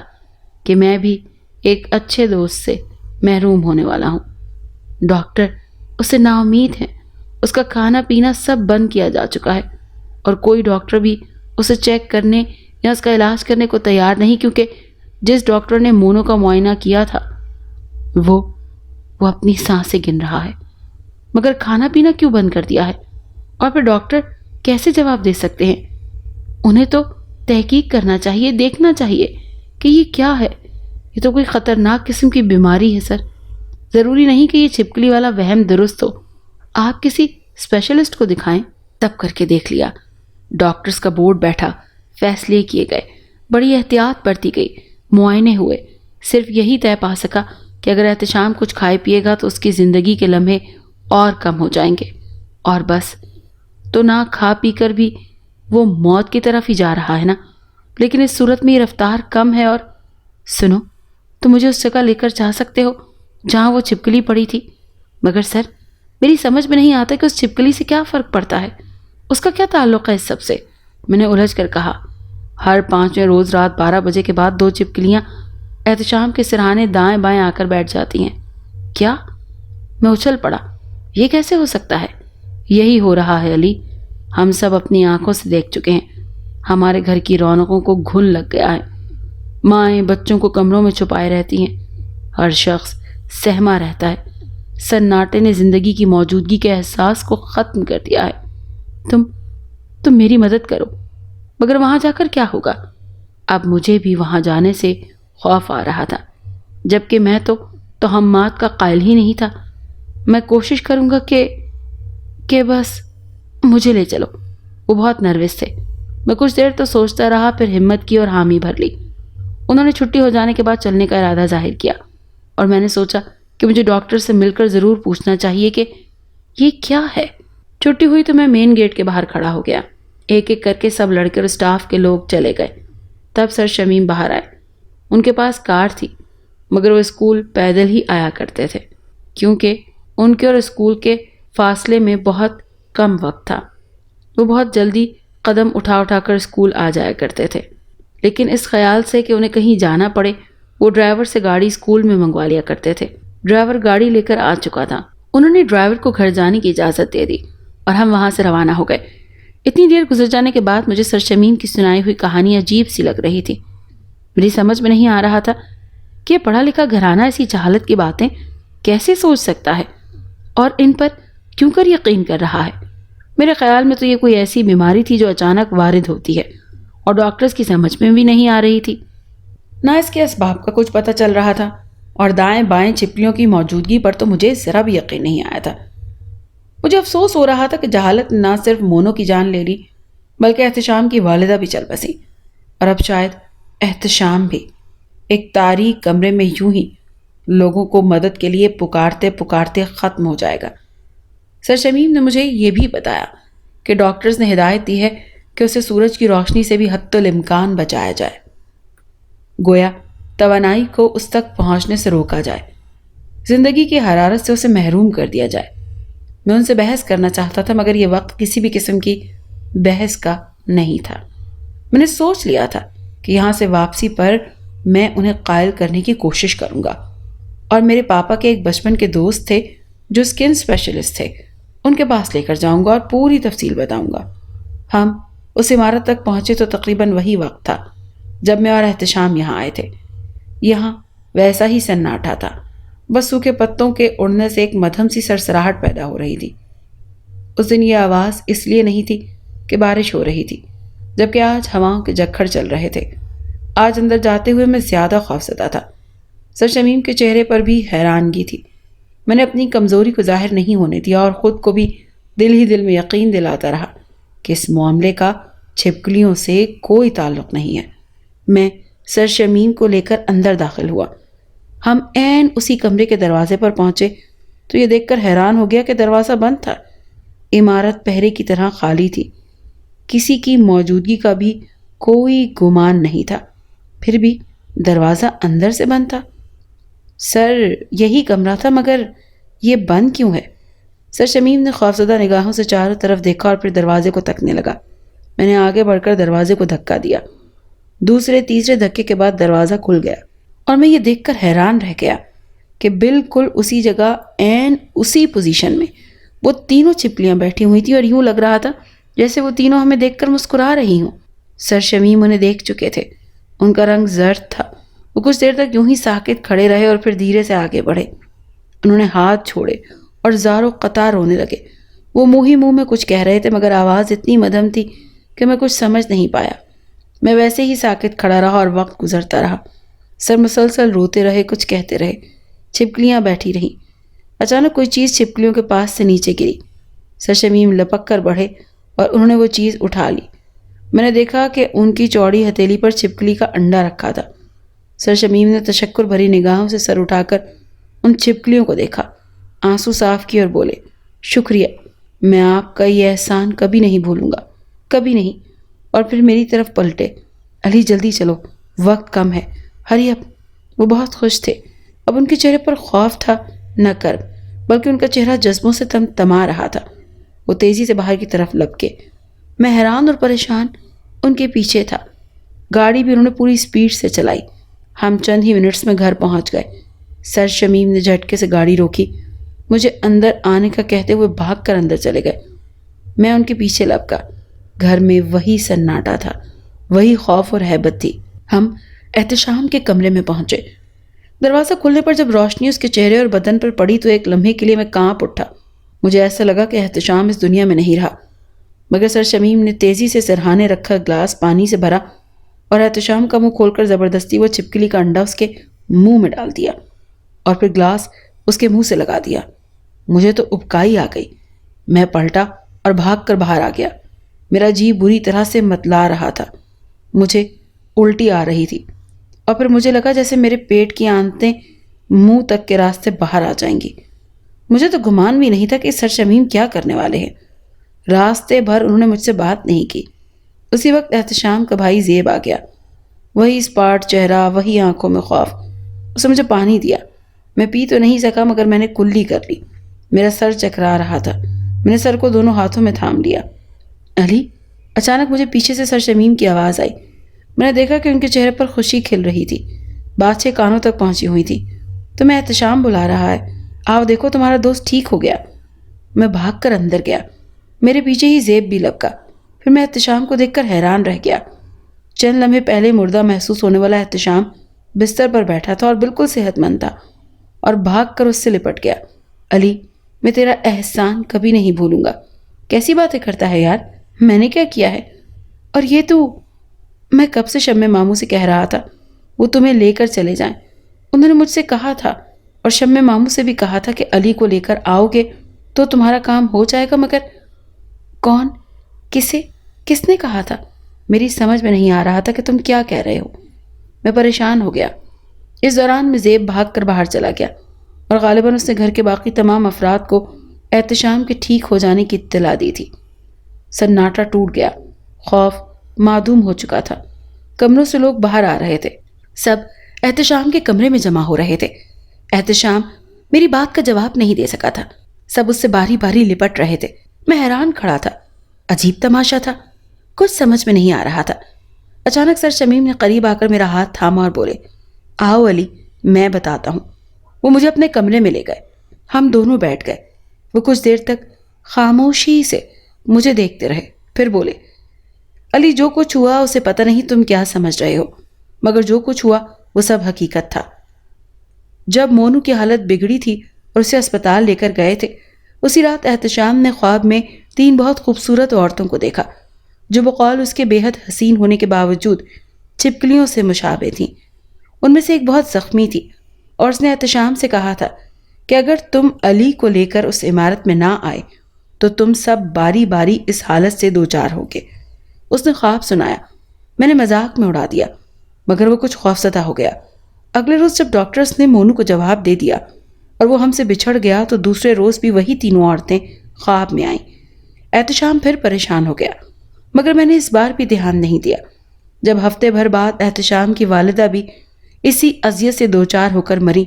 کہ میں بھی ایک اچھے دوست سے محروم ہونے والا ہوں۔ ڈاکٹر اس سے نا امید ہیں، اس کا کھانا پینا سب بند کیا جا چکا ہے، اور کوئی ڈاکٹر بھی اسے چیک کرنے یا اس کا علاج کرنے کو تیار نہیں، کیونکہ جس ڈاکٹر نے مونو کا معائنہ کیا تھا وہ اپنی سانسیں گن رہا ہے، مگر کھانا پینا کیوں بند کر دیا ہے؟ اور پھر ڈاکٹر کیسے جواب دے سکتے ہیں؟ انہیں تو تحقیق کرنا چاہیے، دیکھنا چاہیے کہ یہ کیا ہے۔ یہ تو کوئی خطرناک قسم کی بیماری ہے سر، ضروری نہیں کہ یہ چھپکلی والا وہم درست ہو۔ آپ کسی اسپیشلسٹ کو دکھائیں۔ تب کر کے دیکھ لیا، ڈاکٹرز کا بورڈ بیٹھا، فیصلے کیے گئے، بڑی احتیاط برتی گئی، معائنے ہوئے۔ صرف یہی طے پا سکا کہ اگر احتشام کچھ کھائے پیے گا تو اس کی زندگی کے لمحے اور کم ہو جائیں گے، اور بس۔ تو نہ کھا پی کر بھی وہ موت کی طرف ہی جا رہا ہے نا، لیکن اس صورت میں یہ رفتار کم ہے۔ اور سنو، تم مجھے اس جگہ لے کر جا سکتے ہو جہاں وہ چھپکلی پڑی تھی، مگر سر میری سمجھ میں نہیں آتا کہ اس چھپکلی سے کیا فرق پڑتا ہے، اس کا کیا تعلق ہے اس سب سے؟ میں نے الجھ کر کہا۔ ہر 5ویں روز رات 12 بجے کے بعد 2 چھپکلیاں احتشام کے سرہانے دائیں بائیں آ کر بیٹھ جاتی ہیں۔ کیا؟ میں اچھل پڑا۔ یہ کیسے ہو سکتا ہے؟ یہی ہو رہا ہے علی، ہم سب اپنی آنکھوں سے دیکھ چکے ہیں۔ ہمارے گھر کی رونقوں کو گھن لگ گیا ہے، مائیں بچوں کو کمروں میں چھپائے رہتی ہیں، ہر شخص سہما رہتا ہے۔ سناٹے نے زندگی کی موجودگی کے احساس کو ختم کر دیا ہے۔ تم میری مدد کرو، مگر وہاں جا کر کیا ہوگا؟ اب مجھے بھی وہاں جانے سے خوف آ رہا تھا، جبکہ میں تو توہمات کا قائل ہی نہیں تھا۔ میں کوشش کروں گا کہ بس مجھے لے چلو۔ وہ بہت نروس تھے۔ میں کچھ دیر تو سوچتا رہا، پھر ہمت کی اور حامی بھر لی۔ انہوں نے چھٹی ہو جانے کے بعد چلنے کا ارادہ ظاہر کیا، اور میں نے سوچا کہ مجھے ڈاکٹر سے مل کر ضرور پوچھنا چاہیے کہ یہ کیا ہے۔ چھٹی ہوئی تو میں مین گیٹ کے باہر کھڑا ہو گیا۔ ایک ایک کر کے سب لڑکے اور اسٹاف کے لوگ چلے گئے۔ تب سر شمیم باہر آئے۔ ان کے پاس کار تھی، مگر وہ اسکول پیدل ہی آیا کرتے تھے، کیونکہ ان کے اور اسکول کے فاصلے میں بہت کم وقت تھا۔ وہ بہت جلدی قدم اٹھا اٹھا کر اسکول آ جایا کرتے تھے، لیکن اس خیال سے کہ انہیں کہیں جانا پڑے وہ ڈرائیور سے گاڑی اسکول میں منگوا لیا کرتے تھے۔ ڈرائیور گاڑی لے کر آ چکا تھا۔ انہوں نے ڈرائیور کو گھر جانے کی اجازت دے دی اور ہم وہاں سے روانہ ہو گئے۔ اتنی دیر گزر جانے کے بعد مجھے سر شمیم کی سنائی ہوئی کہانی عجیب سی لگ رہی تھی۔ میری سمجھ میں نہیں آ رہا تھا کہ یہ پڑھا لکھا گھرانہ ایسی جہالت کی باتیں کیسے سوچ سکتا ہے اور ان پر کیوں کر یقین کر رہا ہے۔ میرے خیال میں تو یہ کوئی ایسی بیماری تھی جو اچانک وارد ہوتی ہے اور ڈاکٹرز کی سمجھ میں بھی نہیں آ رہی تھی، نہ اس کے اسباب کا کچھ پتہ چل رہا تھا، اور دائیں بائیں چھپکلیوں کی موجودگی پر تو مجھے ذرا بھی یقین نہیں آیا تھا۔ مجھے افسوس ہو رہا تھا کہ جہالت نے نہ صرف مونو کی جان لے لی بلکہ احتشام کی والدہ بھی چل بسی، اور اب شاید احتشام بھی ایک تاریک کمرے میں یوں ہی لوگوں کو مدد کے لیے پکارتے پکارتے ختم ہو جائے گا۔ سر شمیم نے مجھے یہ بھی بتایا کہ ڈاکٹرز نے ہدایت دی ہے کہ اسے سورج کی روشنی سے بھی حتی الامکان بچایا جائے، گویا توانائی کو اس تک پہنچنے سے روکا جائے، زندگی کی حرارت سے اسے محروم کر دیا جائے۔ میں ان سے بحث کرنا چاہتا تھا، مگر یہ وقت کسی بھی قسم کی بحث کا نہیں تھا۔ میں نے سوچ لیا تھا کہ یہاں سے واپسی پر میں انہیں قائل کرنے کی کوشش کروں گا، اور میرے پاپا کے ایک بچپن کے دوست تھے جو اسکن اسپیشلسٹ تھے، ان کے پاس لے کر جاؤں گا اور پوری تفصیل بتاؤں گا۔ ہم اس عمارت تک پہنچے تو تقریباً وہی وقت تھا جب میں اور احتشام یہاں آئے تھے۔ یہاں ویسا ہی سناٹا تھا، بس سوکھے پتوں کے اڑنے سے ایک مدھم سی سرسراہٹ پیدا ہو رہی تھی۔ اس دن یہ آواز اس لیے نہیں تھی کہ بارش ہو رہی تھی، جبکہ آج ہواؤں کے جکھڑ چل رہے تھے۔ آج اندر جاتے ہوئے میں زیادہ خوفزدہ تھا۔ سر شمیم کے چہرے پر بھی حیرانگی تھی۔ میں نے اپنی کمزوری کو ظاہر نہیں ہونے دیا اور خود کو بھی دل ہی دل میں یقین دلاتا رہا کہ اس معاملے کا چھپکلیوں سے کوئی تعلق نہیں ہے۔ میں سر شمیم کو لے کر اندر داخل ہوا۔ ہم عین اسی کمرے کے دروازے پر پہنچے تو یہ دیکھ کر حیران ہو گیا کہ دروازہ بند تھا۔ عمارت پہرے کی طرح خالی تھی۔ کسی کی موجودگی کا بھی کوئی گمان نہیں تھا، پھر بھی دروازہ اندر سے بند تھا۔ سر یہی کمرہ تھا، مگر یہ بند کیوں ہے؟ سر شمیم نے خوفزدہ نگاہوں سے چاروں طرف دیکھا اور پھر دروازے کو تکنے لگا۔ میں نے آگے بڑھ کر دروازے کو دھکا دیا۔ دوسرے تیسرے دھکے کے بعد دروازہ کھل گیا اور میں یہ دیکھ کر حیران رہ گیا کہ بالکل اسی جگہ عین اسی پوزیشن میں وہ تینوں چھپکلیاں بیٹھی ہوئی تھیں اور یوں لگ رہا تھا جیسے وہ تینوں ہمیں دیکھ کر مسکرا رہی ہوں۔ سر شمیم انہیں دیکھ چکے تھے، ان کا رنگ زرد تھا۔ وہ کچھ دیر تک یوں ہی ساکت کھڑے رہے اور پھر دھیرے سے آگے بڑھے۔ انہوں نے ہاتھ چھوڑے اور زاروں قطار رونے لگے۔ وہ منہ ہی منہ میں کچھ کہہ رہے تھے مگر آواز اتنی مدھم تھی کہ میں کچھ سمجھ نہیں پایا۔ میں ویسے ہی ساکت کھڑا رہا اور وقت گزرتا رہا۔ سر مسلسل روتے رہے، کچھ کہتے رہے، چھپکلیاں بیٹھی رہیں۔ اچانک کوئی چیز چھپکلیوں کے پاس سے نیچے گری۔ سر شمیم لپک کر بڑھے اور انہوں نے وہ چیز اٹھا لی۔ میں نے دیکھا کہ ان کی چوڑی ہتھیلی پر چھپکلی کا انڈا رکھا تھا۔ سر شمیم نے تشکر بھری نگاہوں سے سر اٹھا کر ان چھپکلیوں کو دیکھا، آنسو صاف کیے اور بولے، شکریہ، میں آپ کا یہ احسان کبھی نہیں بھولوں گا، کبھی نہیں۔ اور پھر میری طرف پلٹے، علی جلدی چلو، وقت کم ہے، ہری اپ۔ وہ بہت خوش تھے، اب ان کے چہرے پر خوف تھا نہ کرب، بلکہ ان کا چہرہ جذبوں سے تما رہا تھا۔ وہ تیزی سے باہر کی طرف لپکے۔ میں حیران اور پریشان ان کے پیچھے تھا۔ گاڑی بھی انہوں نے پوری سپیڈ سے چلائی۔ ہم چند ہی منٹس میں گھر پہنچ گئے۔ سر شمیم نے جھٹکے سے گاڑی روکی، مجھے اندر آنے کا کہتے ہوئے بھاگ کر اندر چلے گئے۔ میں ان کے پیچھے لپکا۔ گھر میں وہی سناٹا تھا، وہی خوف اور ہیبت تھی۔ ہم احتشام کے کمرے میں پہنچے۔ دروازہ کھلنے پر جب روشنی اس کے چہرے اور بدن پر پڑی تو ایک لمحے کے لیے میں کانپ اٹھا۔ مجھے ایسا لگا کہ احتشام اس دنیا میں نہیں رہا، مگر سر شمیم نے تیزی سے سرہانے رکھا گلاس پانی سے بھرا اور احتشام کا منہ کھول کر زبردستی وہ چھپکلی کا انڈا اس کے منہ میں ڈال دیا اور پھر گلاس اس کے منہ سے لگا دیا۔ مجھے تو ابکائی آ گئی۔ میں پلٹا اور بھاگ کر باہر آ گیا۔ میرا جی بری طرح سے متلا رہا تھا، مجھے الٹی آ رہی تھی اور پھر مجھے لگا جیسے میرے پیٹ کی آنتیں منہ تک کے راستے باہر آ جائیں گی۔ مجھے تو گمان بھی نہیں تھا کہ سر شمیم کیا کرنے والے ہیں۔ راستے بھر انہوں نے مجھ سے بات نہیں کی۔ اسی وقت احتشام کا بھائی زیب آ گیا، وہی اسپاٹ چہرہ، وہی آنکھوں میں خوف۔ اس نے مجھے پانی دیا۔ میں پی تو نہیں سکا مگر میں نے کلی کر لی۔ میرا سر چکرا رہا تھا۔ میں نے سر کو دونوں ہاتھوں میں تھام لیا۔ علی، اچانک مجھے پیچھے سے سر شمیم کی آواز آئی۔ میں نے دیکھا کہ ان کے چہرے پر خوشی کھل رہی تھی، باتیں کانوں تک پہنچی ہوئی تھی۔ تمہیں احتشام بلا رہا ہے، آؤ دیکھو تمہارا دوست ٹھیک ہو گیا۔ میں بھاگ کر اندر گیا۔ میرے پیچھے ہی زیب بھی لپکا۔ پھر میں احتشام کو دیکھ کر حیران رہ گیا۔ چند لمحے پہلے مردہ محسوس ہونے والا احتشام بستر پر بیٹھا تھا اور بالکل صحت مند تھا، اور بھاگ کر اس سے لپٹ گیا۔ علی، میں تیرا احسان کبھی نہیں بھولوں گا۔ کیسی باتیں کرتا ہے یار، میں نے کیا کیا ہے؟ اور یہ تو میں کب سے شمع ماموں سے کہہ رہا تھا وہ تمہیں لے کر چلے جائیں۔ انہوں نے مجھ سے کہا تھا اور شمع ماموں سے بھی کہا تھا کہ علی کو لے کر آؤ گے تو تمہارا کام ہو جائے گا، مگر کون، کس نے کہا تھا؟ میری سمجھ میں نہیں آ رہا تھا کہ تم کیا کہہ رہے ہو۔ میں پریشان ہو گیا۔ اس دوران میں زیب بھاگ کر باہر چلا گیا اور غالباً اس نے گھر کے باقی تمام افراد کو احتشام کے ٹھیک ہو جانے کی اطلاع دی تھی۔ سناٹا ٹوٹ گیا، خوف معدوم ہو چکا تھا۔ کمروں سے لوگ باہر آ رہے تھے، سب احتشام کے کمرے میں جمع ہو رہے تھے۔ احتشام میری بات کا جواب نہیں دے سکا تھا، سب اس سے باری باری لپٹ رہے تھے۔ میں حیران کھڑا تھا، عجیب تماشا تھا، کچھ سمجھ میں نہیں آ رہا تھا۔ اچانک سر شمیم نے قریب آ کر میرا ہاتھ تھاما اور بولے، آؤ علی، میں بتاتا ہوں۔ وہ مجھے اپنے کمرے میں لے گئے۔ ہم دونوں بیٹھ گئے۔ وہ کچھ دیر تک خاموشی سے مجھے دیکھتے رہے، پھر بولے، علی، جو کچھ ہوا اسے پتہ نہیں تم کیا سمجھ رہے ہو، مگر جو کچھ ہوا وہ سب حقیقت تھا۔ جب مونو کی حالت بگڑی تھی اور اسے اسپتال لے کر گئے تھے، اسی رات احتشام نے خواب میں 3 بہت خوبصورت عورتوں کو دیکھا جو بقول اس کے بے حد حسین ہونے کے باوجود چھپکلیوں سے مشابہ تھیں۔ ان میں سے ایک بہت زخمی تھی اور اس نے احتشام سے کہا تھا کہ اگر تم علی کو لے کر اس عمارت میں نہ آئے تو تم سب باری باری اس حالت سے دوچار ہوگے۔ اس نے خواب سنایا، میں نے مذاق میں اڑا دیا، مگر وہ کچھ خوفزدہ ہو گیا۔ اگلے روز جب ڈاکٹرز نے مونو کو جواب دے دیا اور وہ ہم سے بچھڑ گیا تو دوسرے روز بھی وہی 3 عورتیں خواب میں آئیں۔ احتشام پھر پریشان ہو گیا۔ مگر میں نے اس بار بھی دھیان نہیں دیا۔ جب ہفتے بھر بعد احتشام کی والدہ بھی اسی اذیت سے دوچار ہو کر مری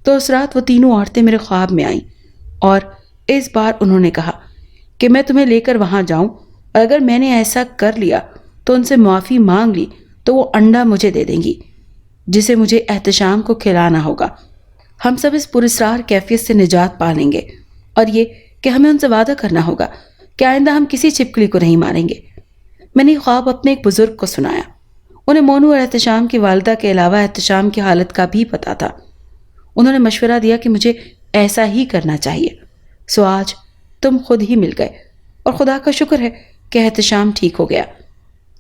تو اس رات وہ تینوں عورتیں میرے خواب میں آئیں، اور اس بار انہوں نے کہا کہ میں تمہیں لے کر وہاں جاؤں، اور اگر میں نے ایسا کر لیا تو ان سے معافی مانگ لی تو وہ انڈا مجھے دے دیں گی جسے مجھے احتشام کو کھلانا ہوگا۔ ہم سب اس پراسرار کیفیت سے نجات پا لیں گے، اور یہ کہ ہمیں ان سے وعدہ کرنا ہوگا کہ آئندہ ہم کسی چھپکلی کو نہیں ماریں گے۔ میں نے خواب اپنے ایک بزرگ کو سنایا۔ انہیں مونو اور احتشام کی والدہ کے علاوہ احتشام کی حالت کا بھی پتا تھا۔ انہوں نے مشورہ دیا کہ مجھے ایسا ہی کرنا چاہیے۔ سو آج تم خود ہی مل گئے، اور خدا کا شکر ہے کہ احتشام ٹھیک ہو گیا۔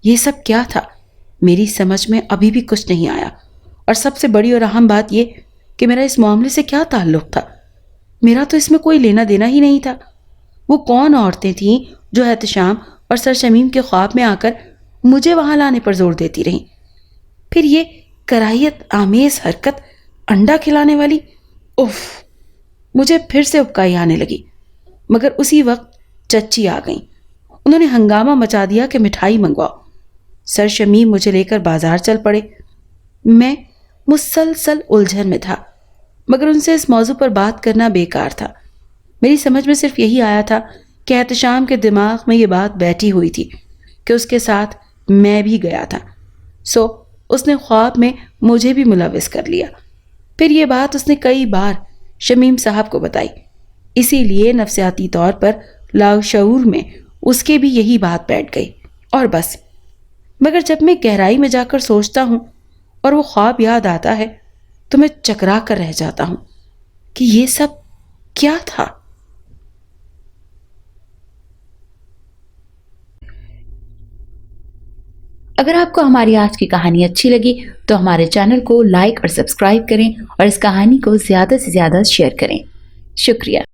یہ سب کیا تھا؟ میری سمجھ میں ابھی بھی کچھ نہیں آیا، اور سب سے بڑی اور اہم بات یہ کہ میرا اس معاملے سے کیا تعلق تھا؟ میرا تو اس میں کوئی لینا دینا ہی نہیں تھا۔ وہ کون عورتیں تھیں جو احتشام اور سر شمیم کے خواب میں آ کر مجھے وہاں لانے پر زور دیتی رہیں؟ پھر یہ کراہیت آمیز حرکت انڈا کھلانے والی، اف! مجھے پھر سے اکائی آنے لگی۔ مگر اسی وقت چچی آ گئیں۔ انہوں نے ہنگامہ مچا دیا کہ مٹھائی منگواؤ۔ سر شمیم مجھے لے کر بازار چل پڑے۔ میں مسلسل الجھن میں تھا، مگر ان سے اس موضوع پر بات کرنا بیکار تھا۔ میری سمجھ میں صرف یہی آیا تھا کہ احتشام کے دماغ میں یہ بات بیٹھی ہوئی تھی کہ اس کے ساتھ میں بھی گیا تھا، سو اس نے خواب میں مجھے بھی ملوث کر لیا۔ پھر یہ بات اس نے کئی بار شمیم صاحب کو بتائی، اسی لیے نفسیاتی طور پر لاشعور میں اس کے بھی یہی بات بیٹھ گئی، اور بس۔ مگر جب میں گہرائی میں جا کر سوچتا ہوں اور وہ خواب یاد آتا ہے تو میں چکرا کر رہ جاتا ہوں کہ یہ سب کیا تھا۔ اگر آپ کو ہماری آج کی کہانی اچھی لگی تو ہمارے چینل کو لائک اور سبسکرائب کریں، اور اس کہانی کو زیادہ سے زیادہ شیئر کریں۔ شکریہ۔